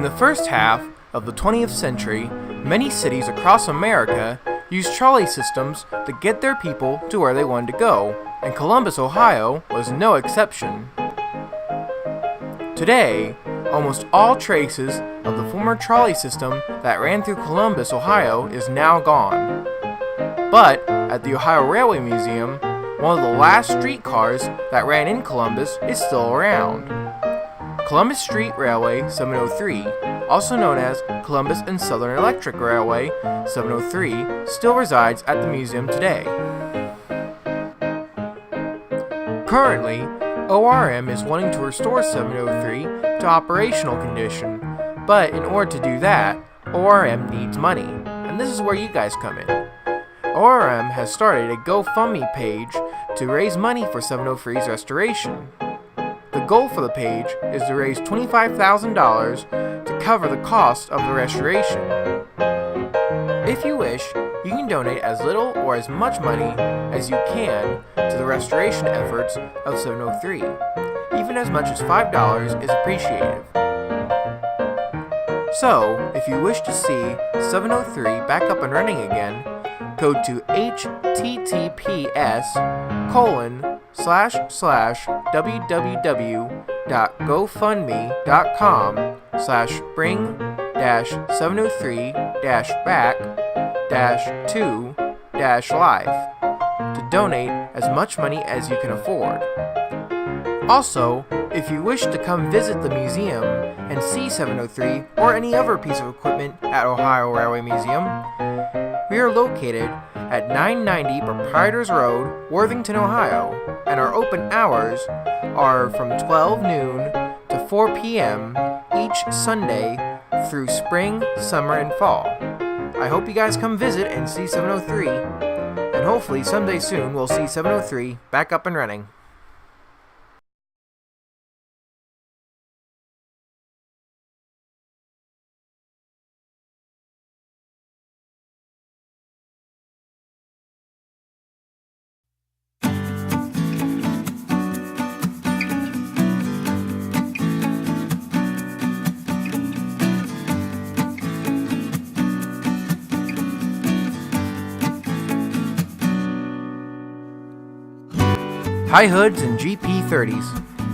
the first half of the 20th century, many cities across America used trolley systems to get their people to where they wanted to go, and Columbus, Ohio was no exception. Today, almost all traces of the former trolley system that ran through Columbus, Ohio is now gone. But at the Ohio Railway Museum, one of the last streetcars that ran in Columbus is still around. Columbus Street Railway 703, also known as Columbus and Southern Electric Railway 703, still resides at the museum today. Currently, ORM is wanting to restore 703 to operational condition, but in order to do that, ORM needs money, and this is where you guys come in. ORM has started a GoFundMe page to raise money for 703's restoration. The goal for the page is to raise $25,000 to cover the cost of the restoration. If you wish, you can donate as little or as much money as you can to the restoration efforts of 703. Even as much as $5 is appreciated. So, if you wish to see 703 back up and running again, go to https://www.gofundme.com/bring-703-back-2-life to donate as much money as you can afford. Also, if you wish to come visit the museum and see 703 or any other piece of equipment at Ohio Railway Museum, we are located at 990 Proprietors Road, Worthington, Ohio, and our open hours are from 12 noon to 4 p.m. each Sunday through spring, summer, and fall. I hope you guys come visit and see 703, and hopefully someday soon we'll see 703 back up and running. High hoods and GP30s.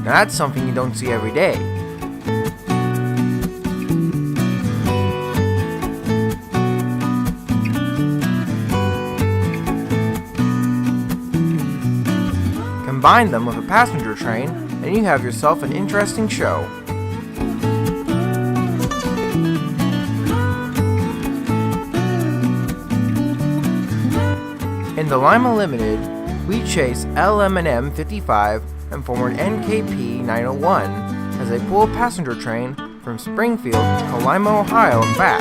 Now that's something you don't see every day. Combine them with a passenger train and you have yourself an interesting show. In the Lima Limited, we chase LM&M 55 and forward NKP 901 as they pull a passenger train from Springfield to Lima, Ohio and back.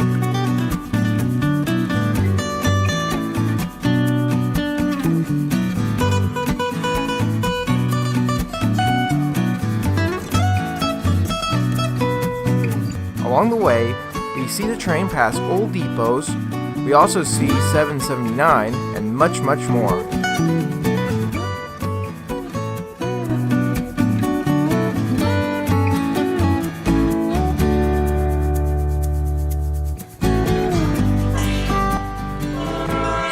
Along the way, we see the train pass old depots. We also see 779 and much more.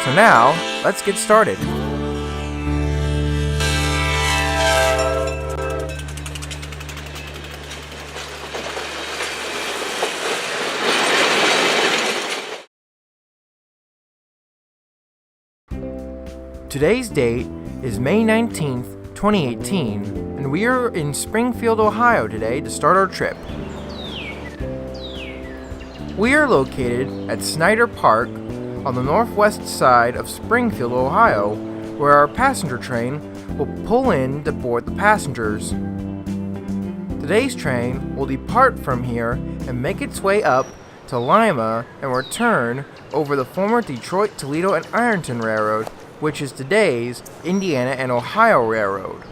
So now, let's get started. Today's date is May 19th, 2018, and we are in Springfield, Ohio today to start our trip. We are located at Snyder Park on the northwest side of Springfield, Ohio, where our passenger train will pull in to board the passengers. Today's train will depart from here and make its way up to Lima and return over the former Detroit, Toledo, and Ironton Railroad, which is today's Indiana and Ohio Railroad.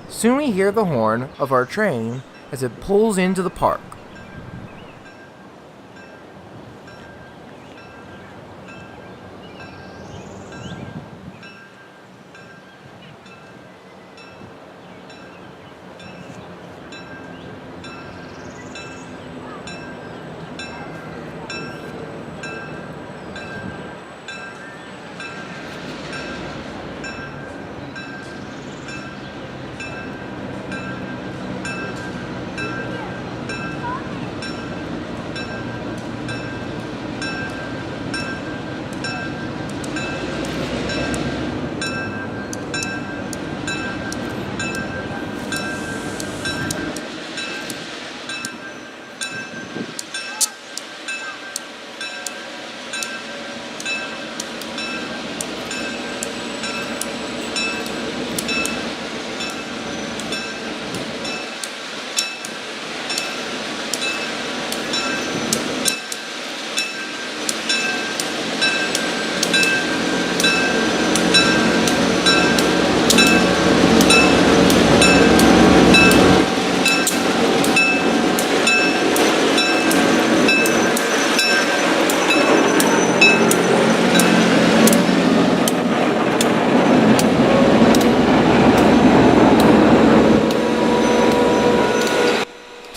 Soon we hear the horn of our train as it pulls into the park.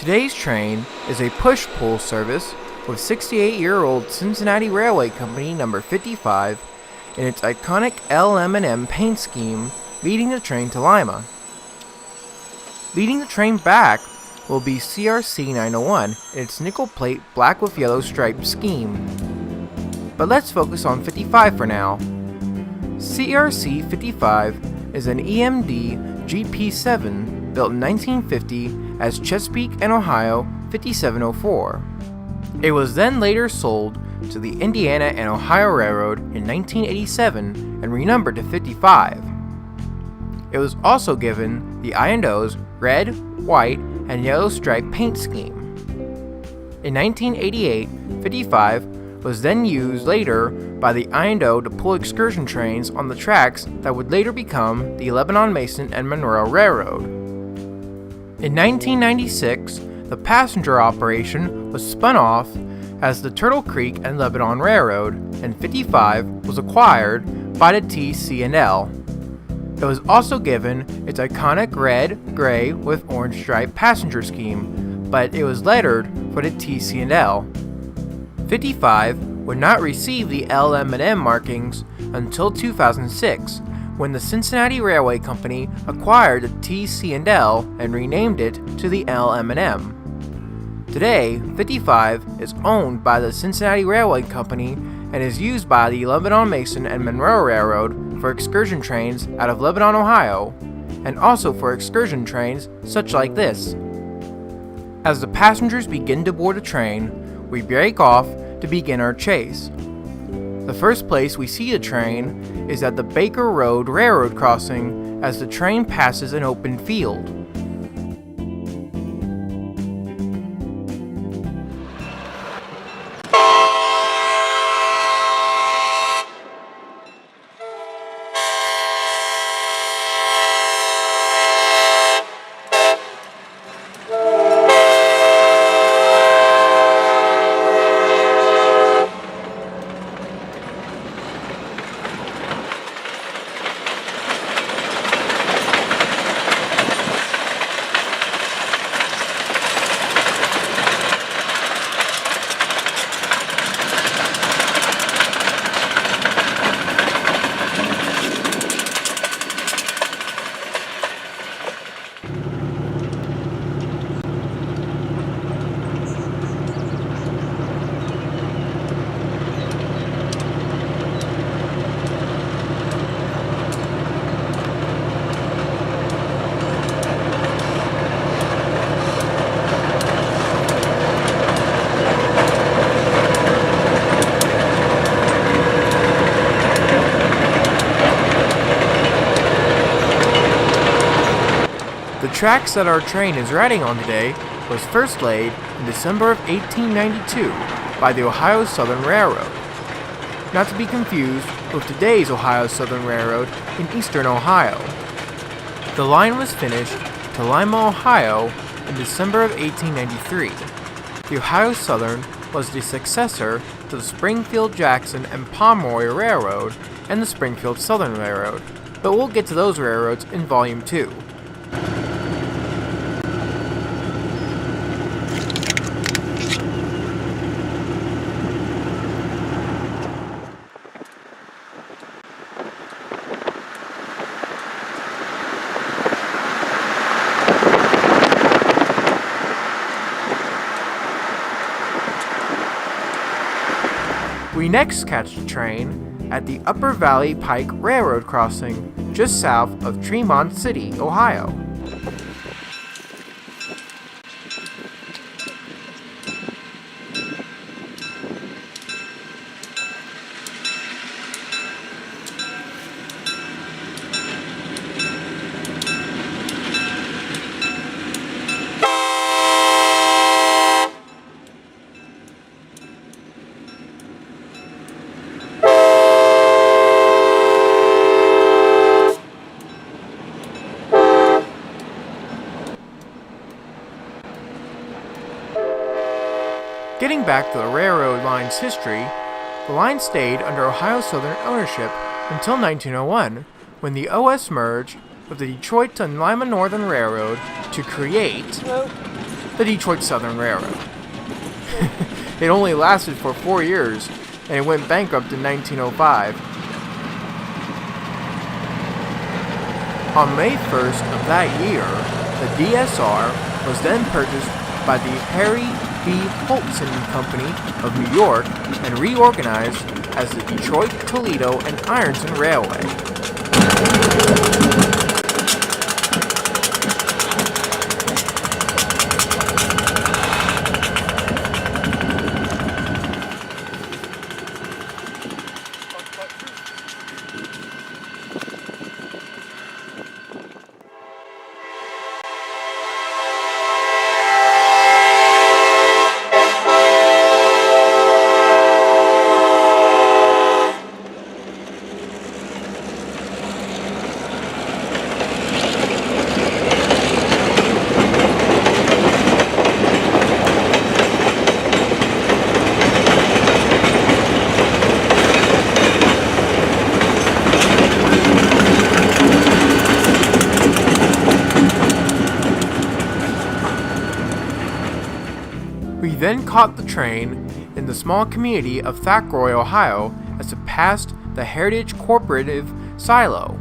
Today's train is a push-pull service with 68-year-old Cincinnati Railway Company number 55 and its iconic LM&M paint scheme leading the train to Lima. Leading the train back will be CRC 901 in its nickel plate black with yellow striped scheme. But let's focus on 55 for now. CRC 55 is an EMD GP7 built in 1950 as Chesapeake and Ohio 5704. It was then later sold to the Indiana and Ohio Railroad in 1987 and renumbered to 55. It was also given the I&O's red, white, and yellow stripe paint scheme. In 1988, 55 was then used later by the I&O to pull excursion trains on the tracks that would later become the Lebanon, Mason, and Monroe Railroad. In 1996, the passenger operation was spun off as the Turtle Creek and Lebanon Railroad, and 55 was acquired by the TC&L. It was also given its iconic red, gray, with orange stripe passenger scheme, but it was lettered for the TC&L. 55 would not receive the LM&M markings until 2006, when the Cincinnati Railway Company acquired the TC&L and renamed it to the LM&M. Today, 55 is owned by the Cincinnati Railway Company and is used by the Lebanon, Mason, and Monroe Railroad for excursion trains out of Lebanon, Ohio, and also for excursion trains such like this. As the passengers begin to board the train, we break off to begin our chase. The first place we see the train is at the Baker Road Railroad crossing as the train passes an open field. The tracks that our train is riding on today was first laid in December of 1892 by the Ohio Southern Railroad, not to be confused with today's Ohio Southern Railroad in eastern Ohio. The line was finished to Lima, Ohio in December of 1893. The Ohio Southern was the successor to the Springfield, Jackson, and Pomeroy Railroad and the Springfield Southern Railroad, but we'll get to those railroads in Volume 2. We next catch the train at the Upper Valley Pike Railroad crossing just south of Tremont City, Ohio. Getting back to the railroad line's history, the line stayed under Ohio Southern ownership until 1901, when the OS merged with the Detroit and Lima Northern Railroad to create the Detroit Southern Railroad. It only lasted for 4 years, and it went bankrupt in 1905. On May 1st of that year, the DSR was then purchased by the Harry B. Holtzin Company of New York and reorganized as the Detroit, Toledo, and Ironton Railway. We then caught the train in the small community of Thackroy, Ohio, as it passed the Heritage Cooperative silo.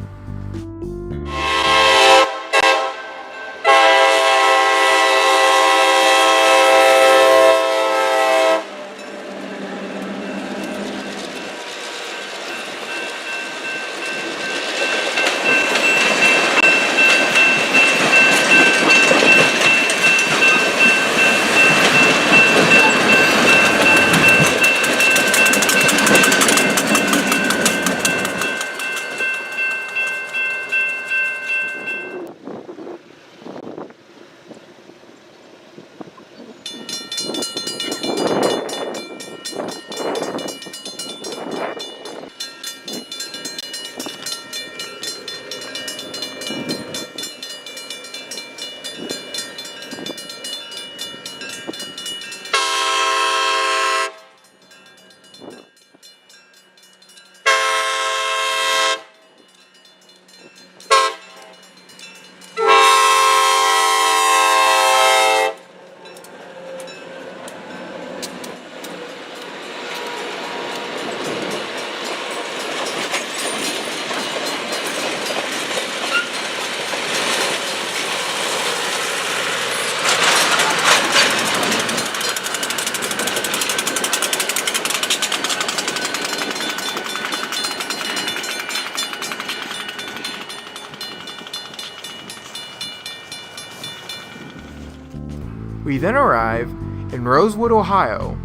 We then arrive in Rosewood, Ohio.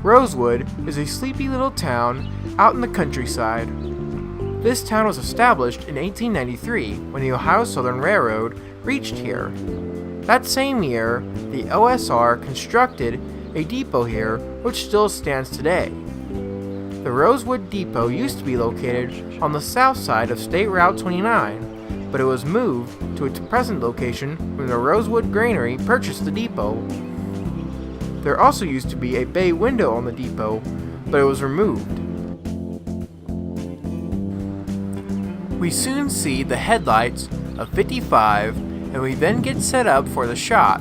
Rosewood is a sleepy little town out in the countryside. This town was established in 1893 when the Ohio Southern Railroad reached here. That same year, the OSR constructed a depot here which still stands today. The Rosewood Depot used to be located on the south side of State Route 29, but it was moved to its present location when the Rosewood Granary purchased the depot. There also used to be a bay window on the depot, but it was removed. We soon see the headlights of 55, and we then get set up for the shot.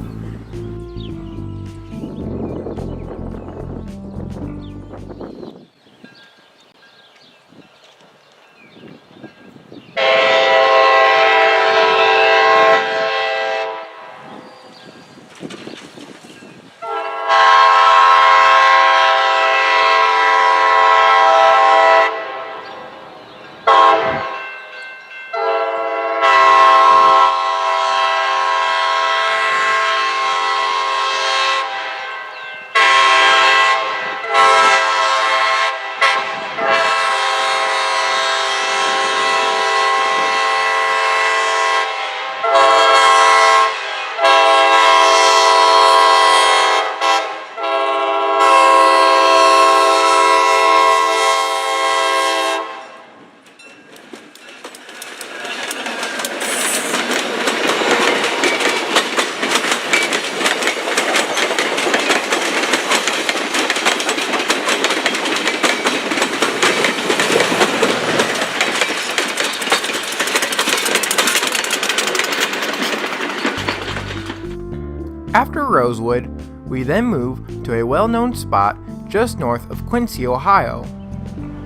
After Rosewood, we then move to a well-known spot just north of Quincy, Ohio.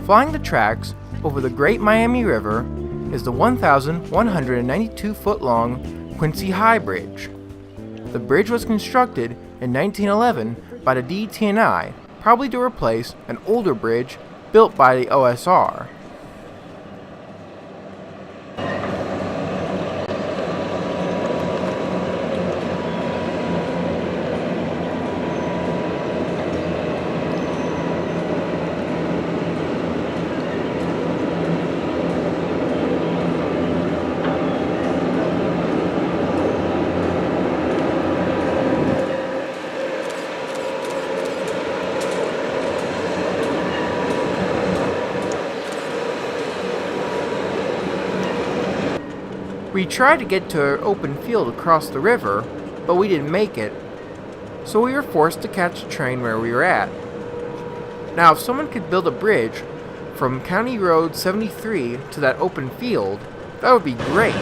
Flying the tracks over the Great Miami River is the 1,192-foot-long Quincy High Bridge. The bridge was constructed in 1911 by the DT&I, probably to replace an older bridge built by the OSR. We tried to get to an open field across the river, but we didn't make it, so we were forced to catch a train where we were at. Now, if someone could build a bridge from County Road 73 to that open field, that would be great.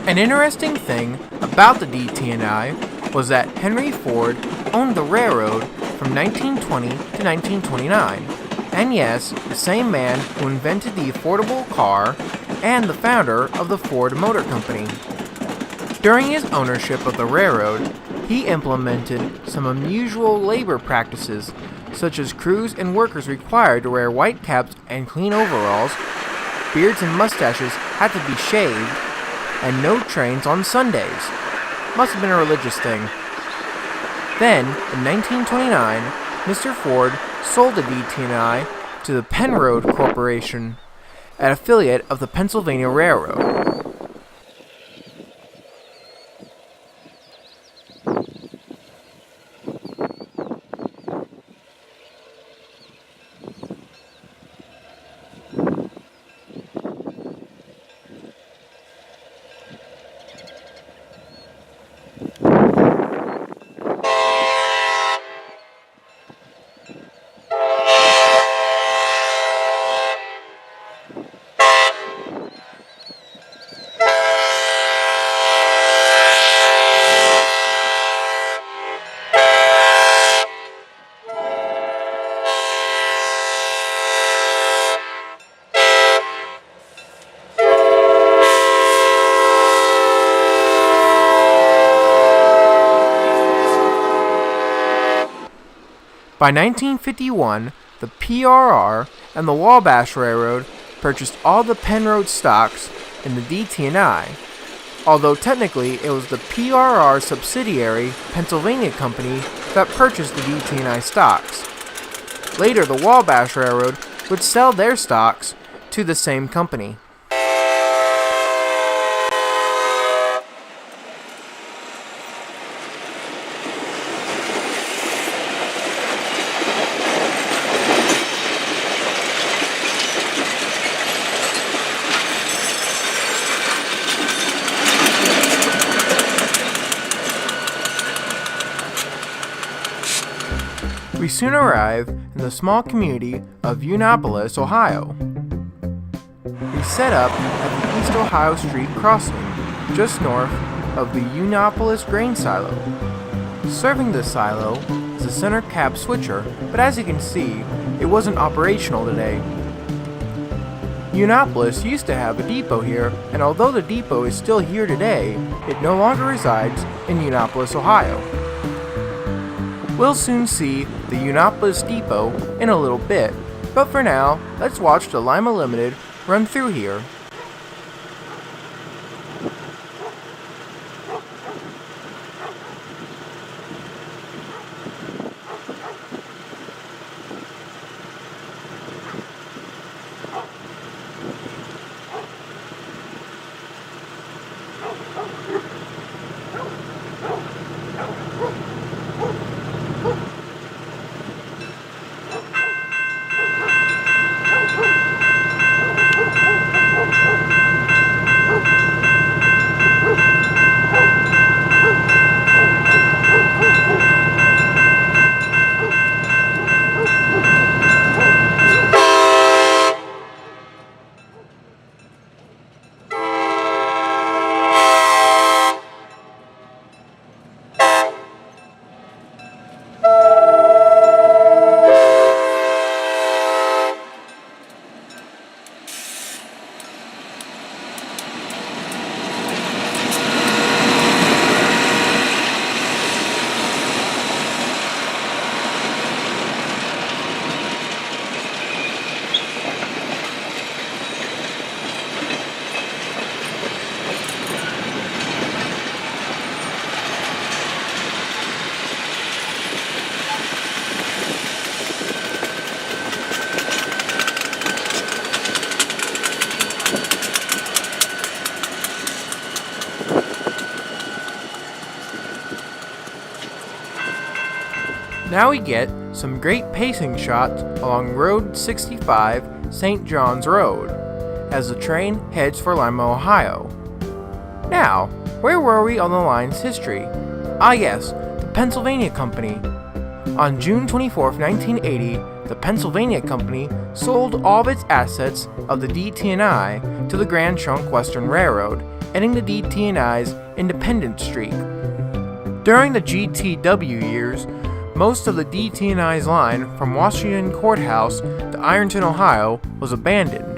An interesting thing about the DT&I was that Henry Ford owned the railroad from 1920 to 1929, and yes, the same man who invented the affordable car and the founder of the Ford Motor Company. During his ownership of the railroad, he implemented some unusual labor practices, such as crews and workers required to wear white caps and clean overalls, beards and mustaches had to be shaved, and no trains on Sundays. Must have been a religious thing. Then, in 1929, Mr. Ford sold the DT&I to the Penroad Corporation, an affiliate of the Pennsylvania Railroad. By 1951, the PRR and the Wabash Railroad purchased all the Penrose stocks in the DT&I, although technically it was the PRR subsidiary Pennsylvania Company that purchased the DT&I stocks. Later, the Wabash Railroad would sell their stocks to the same company. We soon arrive in the small community of Unapolis, Ohio. We set up at the East Ohio Street crossing, just north of the Unapolis grain silo. Serving this silo is a center cab switcher, but as you can see, it wasn't operational today. Unapolis used to have a depot here, and although the depot is still here today, it no longer resides in Unapolis, Ohio. We'll soon see the Unapolis Depot in a little bit, but for now, let's watch the Lima Limited run through here. Now we get some great pacing shots along Road 65, St. John's Road, as the train heads for Lima, Ohio. Now, where were we on the line's history? Ah yes, the Pennsylvania Company. On June 24, 1980, the Pennsylvania Company sold all of its assets of the DT&I to the Grand Trunk Western Railroad, ending the DT&I's independence streak. During the GTW years, most of the DT&I's line from Washington Courthouse to Ironton, Ohio was abandoned.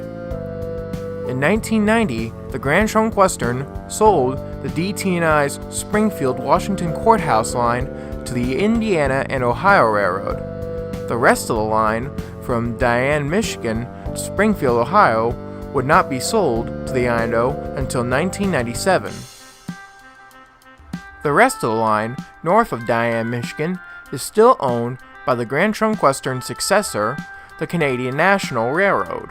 In 1990, the Grand Trunk Western sold the DT&I's Springfield Washington Courthouse line to the Indiana and Ohio Railroad. The rest of the line from Diane, Michigan to Springfield, Ohio would not be sold to the I&O until 1997. The rest of the line north of Diane, Michigan is still owned by the Grand Trunk Western successor, the Canadian National Railroad.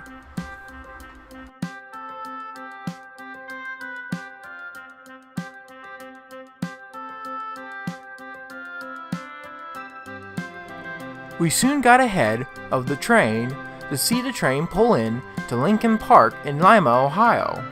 We soon got ahead of the train to see the train pull in to Lincoln Park in Lima, Ohio.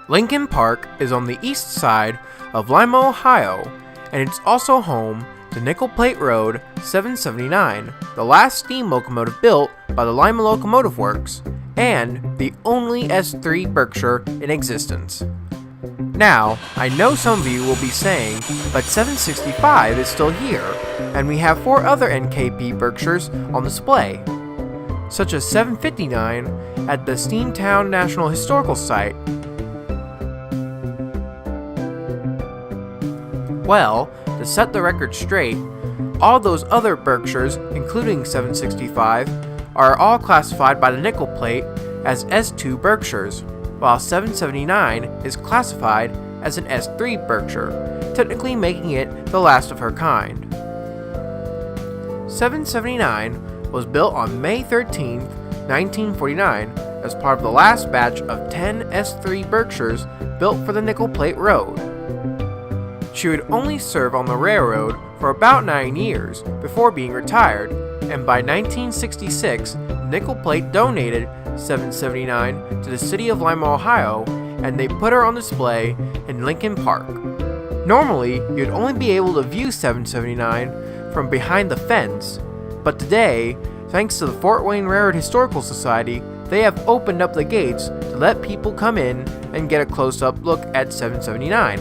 Lincoln Park is on the east side of Lima, Ohio, and it's also home to Nickel Plate Road 779, the last steam locomotive built by the Lima Locomotive Works, and the only S3 Berkshire in existence. Now, I know some of you will be saying, but 765 is still here, and we have 4 other NKP Berkshires on display, such as 759 at the Steamtown National Historical Site. Well, to set the record straight, all those other Berkshires, including 765, are all classified by the nickel plate as S2 Berkshires, while 779 is classified as an S3 Berkshire, technically making it the last of her kind. 779 was built on May 13, 1949, as part of the last batch of 10 S3 Berkshires built for the Nickel Plate Road. She would only serve on the railroad for about 9 years before being retired, and by 1966, Nickel Plate donated 779 to the city of Lima, Ohio, and they put her on display in Lincoln Park. Normally, you'd only be able to view 779 from behind the fence, but today, thanks to the Fort Wayne Railroad Historical Society, they have opened up the gates to let people come in and get a close-up look at 779.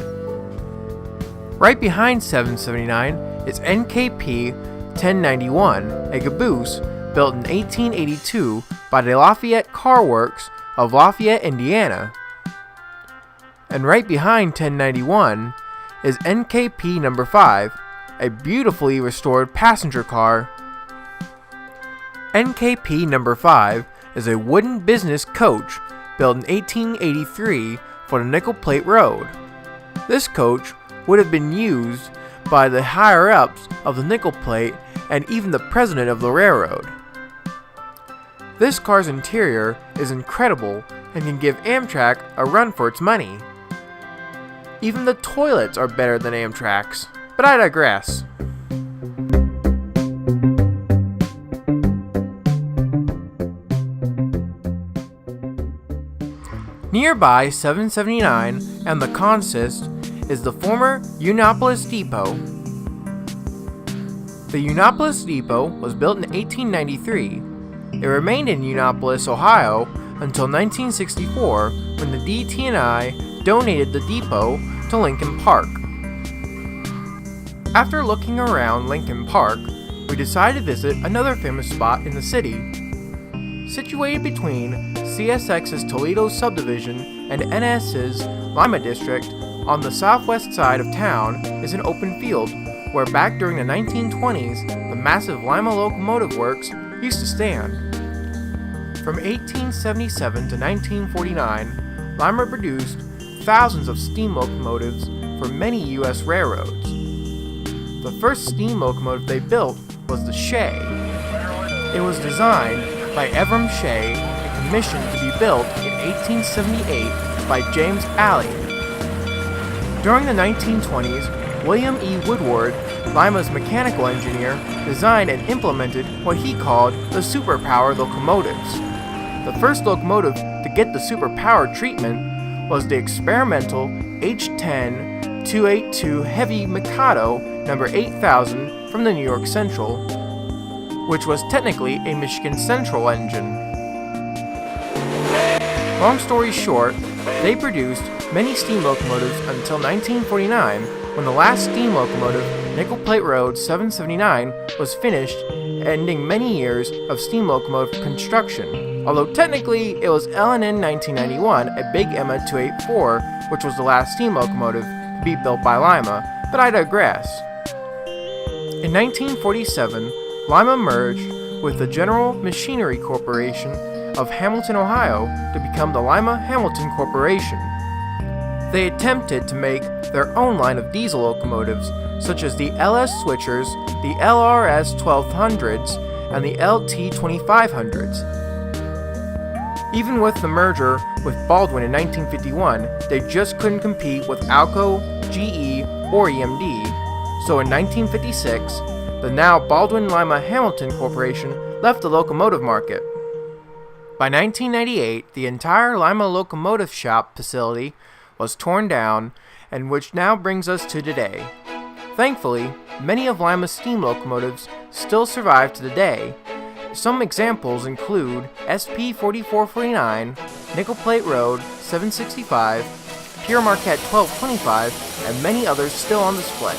Right behind 779 is NKP 1091, a caboose built in 1882 by the Lafayette Car Works of Lafayette, Indiana. And right behind 1091 is NKP number 5, a beautifully restored passenger car. NKP number 5 is a wooden business coach built in 1883 for the Nickel Plate Road. This coach would have been used by the higher-ups of the Nickel Plate and even the president of the railroad. This car's interior is incredible and can give Amtrak a run for its money. Even the toilets are better than Amtrak's, but I digress. Nearby 779 and the consist is the former Uniopolis Depot. The Uniopolis Depot was built in 1893. It remained in Uniopolis, Ohio until 1964 when the DT&I donated the depot to Lincoln Park. After looking around Lincoln Park, we decided to visit another famous spot in the city. Situated between CSX's Toledo subdivision and NS's Lima district, on the southwest side of town is an open field where back during the 1920s the massive Lima Locomotive Works used to stand. From 1877 to 1949, Lima produced thousands of steam locomotives for many U.S. railroads. The first steam locomotive they built was the Shea. It was designed by Evram Shea and commissioned to be built in 1878 by James Alley. During the 1920s, William E. Woodward, Lima's mechanical engineer, designed and implemented what he called the superpower locomotives. The first locomotive to get the superpower treatment was the experimental H10 282 Heavy Mikado number 8000 from the New York Central, which was technically a Michigan Central engine. Long story short, they produced many steam locomotives until 1949, when the last steam locomotive, Nickel Plate Road 779, was finished, ending many years of steam locomotive construction. Although technically it was LM&M 1991, a Big Emma 284, which was the last steam locomotive to be built by Lima, but I digress. In 1947, Lima merged with the General Machinery Corporation of Hamilton, Ohio, to become the Lima Hamilton Corporation. They attempted to make their own line of diesel locomotives, such as the LS Switchers, the LRS 1200s, and the LT 2500s. Even with the merger with Baldwin in 1951, they just couldn't compete with Alco, GE, or EMD. So in 1956, the now Baldwin Lima Hamilton Corporation left the locomotive market. By 1998, the entire Lima Locomotive shop facility was torn down, and which now brings us to today. Thankfully, many of Lima's steam locomotives still survive to the day. Some examples include SP 4449, Nickel Plate Road 765, Pure Marquette 1225, and many others still on display.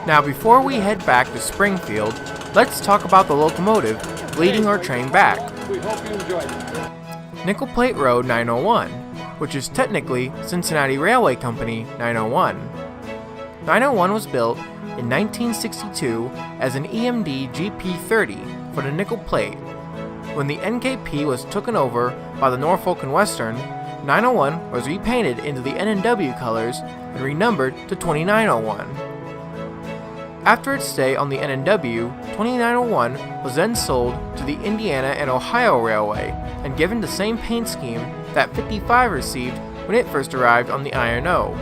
Now before we head back to Springfield, let's talk about the locomotive leading our train back. We hope you enjoyed it. Nickel Plate Road 901, which is technically Cincinnati Railway Company 901. 901 was built in 1962 as an EMD GP30 for the nickel plate. When the NKP was taken over by the Norfolk and Western, 901 was repainted into the N&W colors and renumbered to 2901. After its stay on the N&W, 2901 was then sold to the Indiana and Ohio Railway and given the same paint scheme that 55 received when it first arrived on the I&O.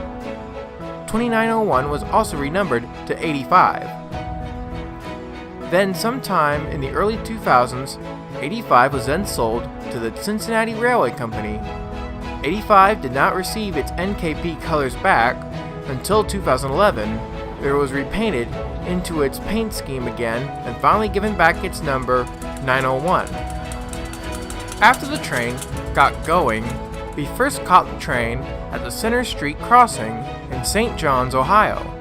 2901 was also renumbered to 85. Then sometime in the early 2000s, 85 was then sold to the Cincinnati Railway Company. 85 did not receive its NKP colors back until 2011, where it was repainted into its paint scheme again and finally given back its number 901. After the train got going, we first caught the train at the Center Street crossing in St. John's, Ohio.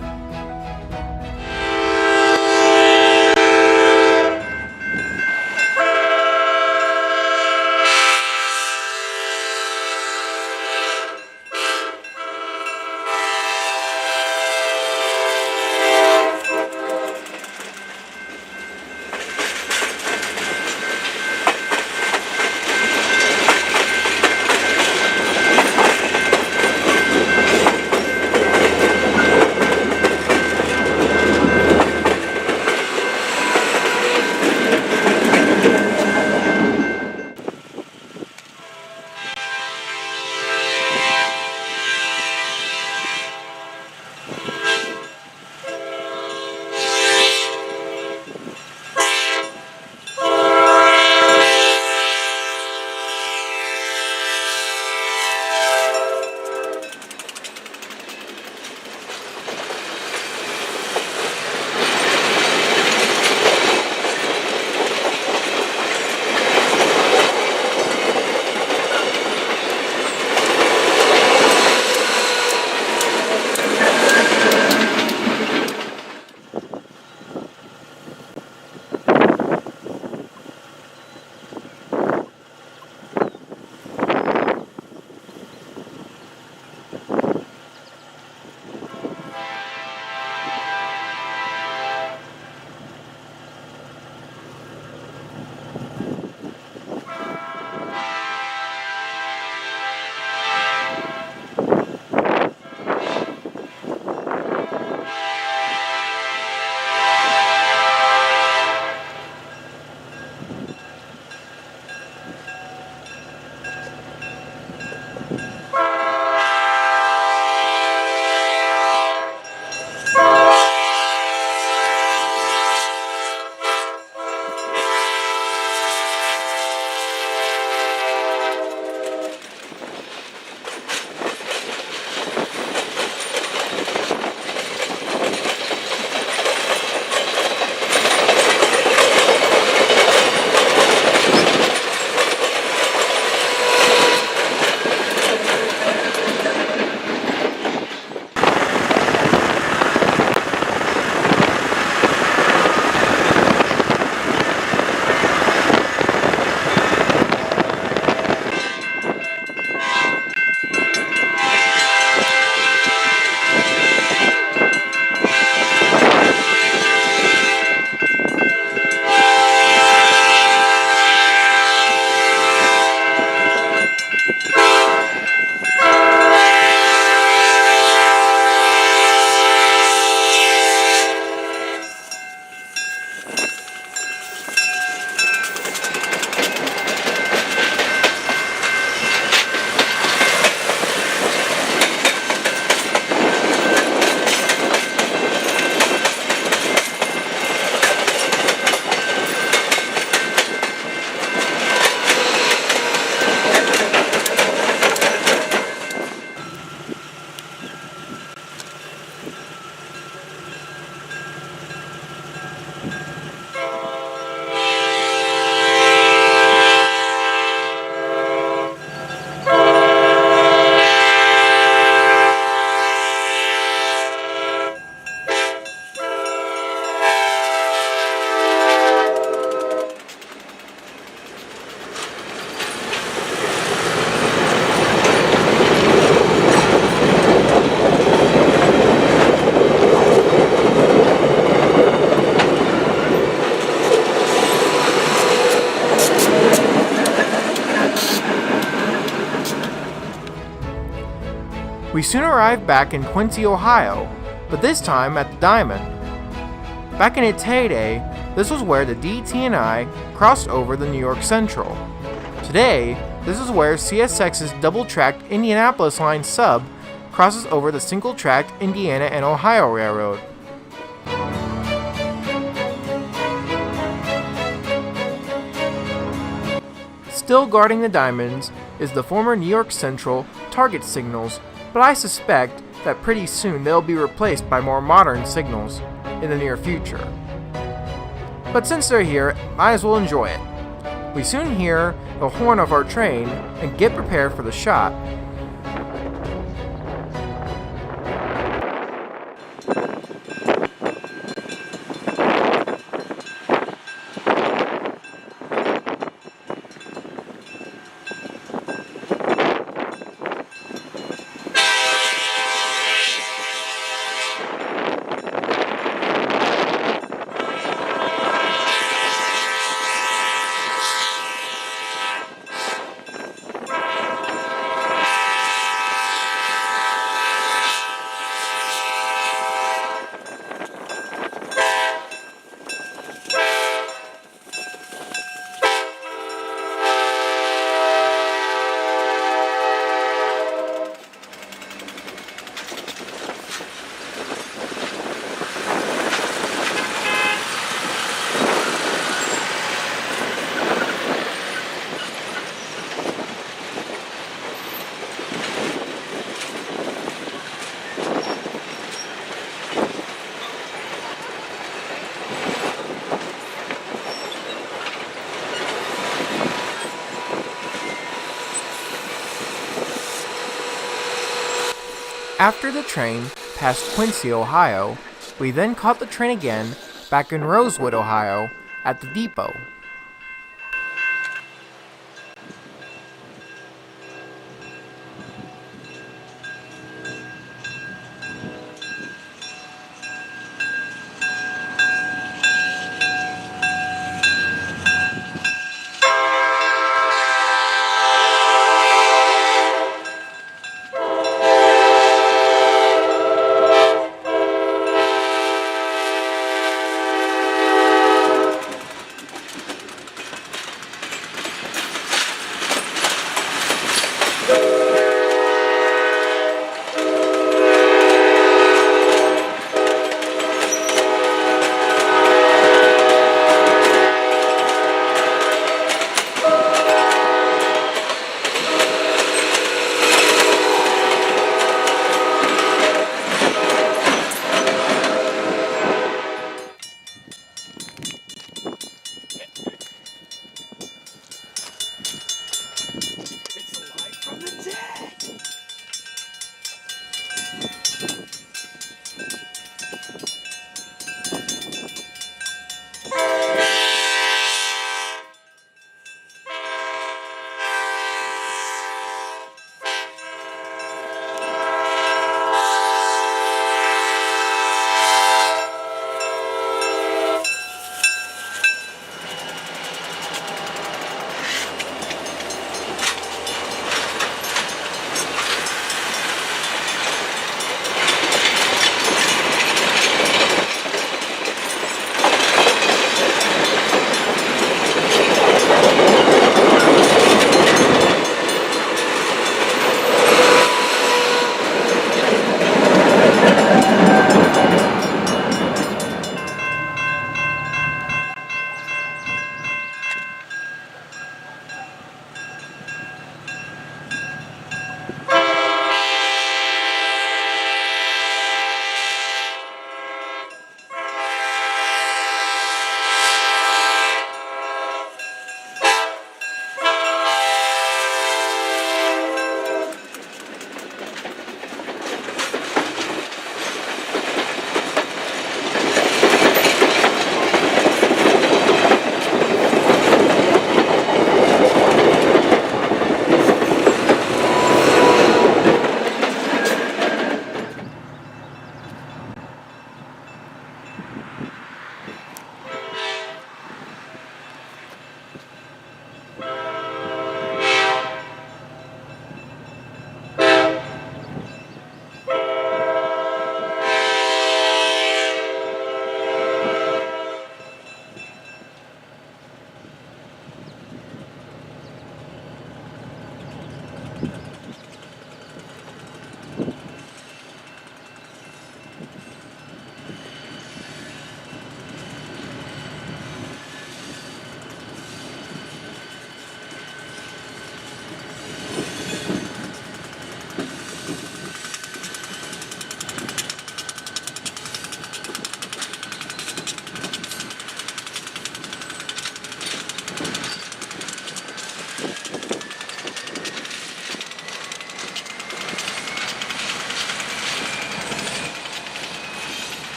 We soon arrived back in Quincy, Ohio, but this time at the Diamond. Back in its heyday, this was where the DT&I crossed over the New York Central. Today, this is where CSX's double-tracked Indianapolis line sub crosses over the single-tracked Indiana and Ohio Railroad. Still guarding the diamonds is the former New York Central target signals, but I suspect that pretty soon they'll be replaced by more modern signals in the near future. But since they're here, might as well enjoy it. We soon hear the horn of our train and get prepared for the shot. After the train passed Quincy, Ohio, we then caught the train again back in Rosewood, Ohio, at the depot.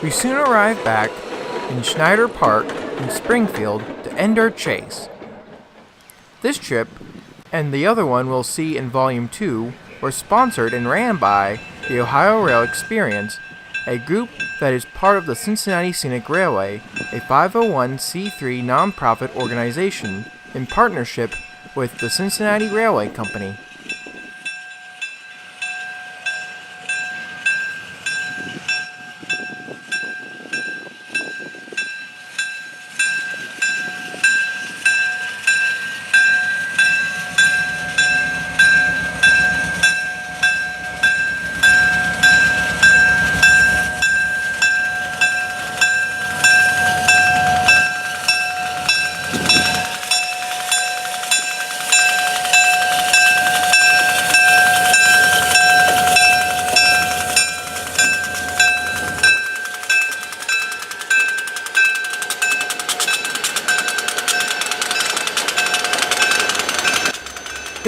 We soon arrive back in Schneider Park in Springfield to end our chase. This trip, and the other one we'll see in Volume 2, were sponsored and ran by the Ohio Rail Excursions, a group that is part of the Cincinnati Scenic Railway, a 501c3 nonprofit organization in partnership with the Cincinnati Railway Company.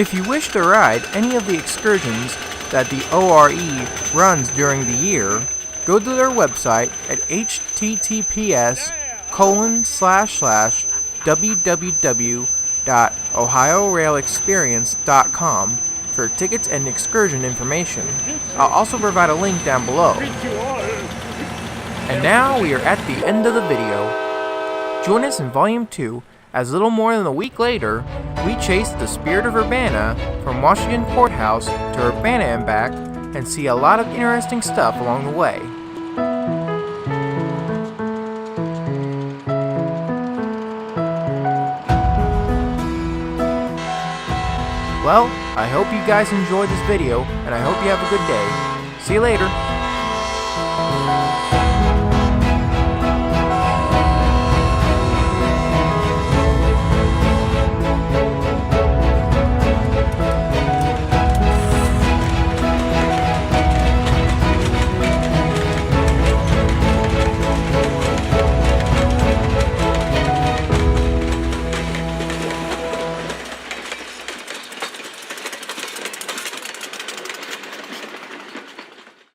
If you wish to ride any of the excursions that the ORE runs during the year, go to their website at https://www.ohiorailexperience.com for tickets and excursion information. I'll also provide a link down below. And now we are at the end of the video. Join us in Volume 2 as little more than a week later, we chase the Spirit of Urbana from Washington Courthouse to Urbana and back and see a lot of interesting stuff along the way. Well, I hope you guys enjoyed this video and I hope you have a good day. See you later.